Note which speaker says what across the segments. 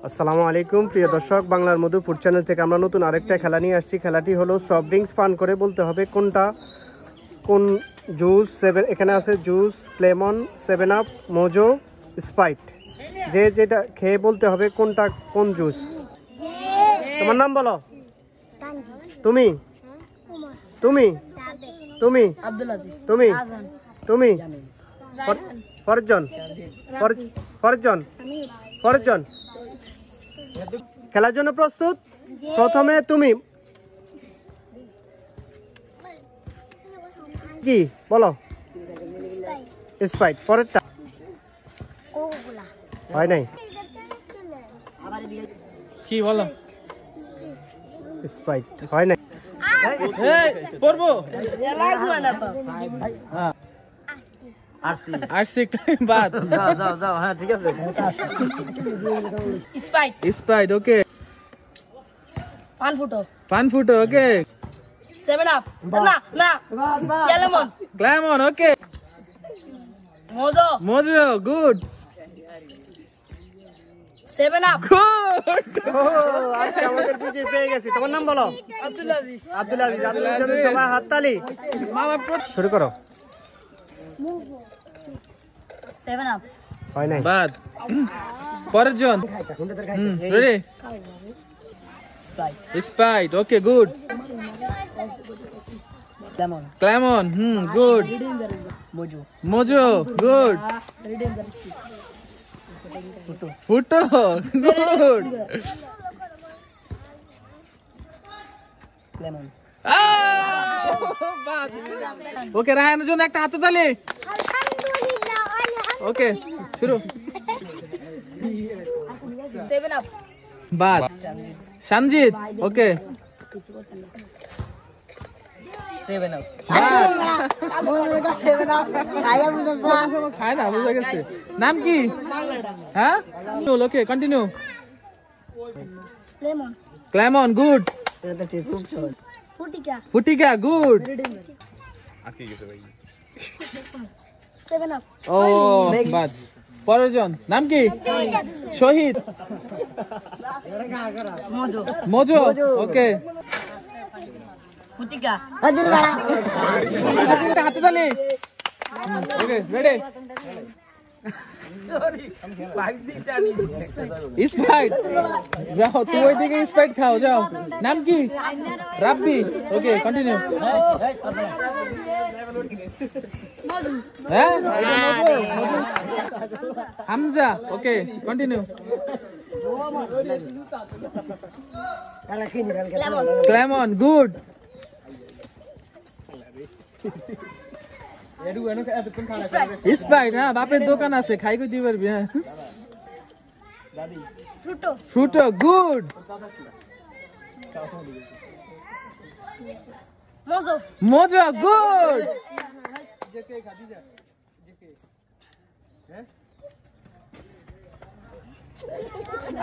Speaker 1: আসসালামু আলাইকুম প্রিয় দর্শক, বাংলার মধু ফুড চ্যানেল থেকে আমরা নতুন আরেকটা খেলা নিয়ে আসছি। খেলাটি হলো সফট ড্রিঙ্কস পান করে বলতে হবে কোনটা কোন জুস। এখানে আছে juice, lemon, 7 up, Mojo, Sprite. যে যেটা খেয়ে বলতে হবে কোনটা কোন জুস। তোমার নাম বলো। তুমি তুমি তুমি তুমি তুমি ফরজন ফরজন ফরজন। খেলার জন্য প্রস্তুত? প্রথমে তুমি কি বলো? স্প্রাইট। পরেরটা হয় নাই,
Speaker 2: কি বলো?
Speaker 1: স্প্রাইট হয় নাই।
Speaker 2: পড়বো বাদ।
Speaker 1: হ্যাঁ ঠিক আছে।
Speaker 2: Sprite okay. Pran Frooto okay.
Speaker 3: 7 up না
Speaker 2: Clemon okay. Mojo good.
Speaker 3: 7 up
Speaker 2: good.
Speaker 1: আচ্ছা আমাদের বিজয় পেয়ে গেছি। তোমার নাম বলো।
Speaker 3: আব্দুল আজিজ।
Speaker 1: আব্দুল আজিজ। আব্দুল আজিজ, সবাই হাততালি। শুরু করো।
Speaker 3: 7 আপ
Speaker 1: হয় নাই,
Speaker 2: বাদ। পরের জন ready. Sprite okay good. Clemon good. Mojo good. Frooto good. Okay রায়হানের জন্য একটা হাততালি। ওকে শুরু।
Speaker 3: 7 আপ
Speaker 2: বাদ। সঞ্জিত ওকে।
Speaker 3: 7 আপ
Speaker 2: খায় না, বুঝা গেছে। নাম কি? হ্যাঁ okay continue.
Speaker 3: Lemon
Speaker 2: Clemon good. Frutika good.
Speaker 3: 7 up
Speaker 2: ও বাদ। পরের জন নাম কি? শহীদ। মোজো ওকে।
Speaker 3: ফুটিকা
Speaker 2: হাততালি। Okay ready. স্প্রাইট। যাও তুই ওইদিকে স্প্রাইট খাও যাও। নাম কি? রাব্বি ওকে কন্টিনিউ। হ্যাঁ হামজা ওকে কন্টিনিউ। ক্লেমন গুড। স্প্রাইট হ্যাঁ বাপের দোকান আছে, খাই কই দিতে পারবি। হ্যাঁ ফ্রুটো গুড। Mojo good.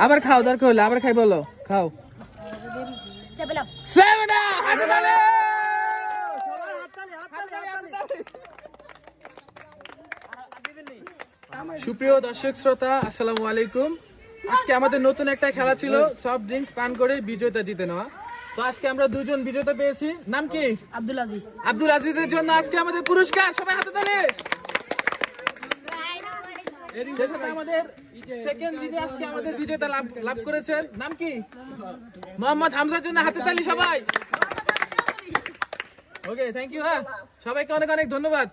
Speaker 2: আবার খাও, দরকার হলে আবার খাই বলো। খাও।
Speaker 3: 7 আপ
Speaker 2: 7 আপ হাততালি। সুপ্রিয় দর্শক শ্রোতা আসসালামু আলাইকুম। আজকে আমাদের নতুন একটা খেলা ছিল সফট ড্রিঙ্কস পান করে বিজয়তা জিতে নেওয়া। তো আজকে আমরা দুজন বিজেতা পেয়েছি। নাম কি?
Speaker 3: আব্দুল আজিজ।
Speaker 2: আব্দুল আজিজের জন্য আজকে আমাদের পুরস্কার। সবাই হাতে তালি। সেই সাথে আমাদের সেকেন্ড যিনি আজকে আমাদের বিজেতা লাভ করেছেন নাম কি? মোহাম্মদ হামজার জন্য হাতে তালি সবাই। Okay thank you. হ্যাঁ সবাইকে অনেক অনেক ধন্যবাদ।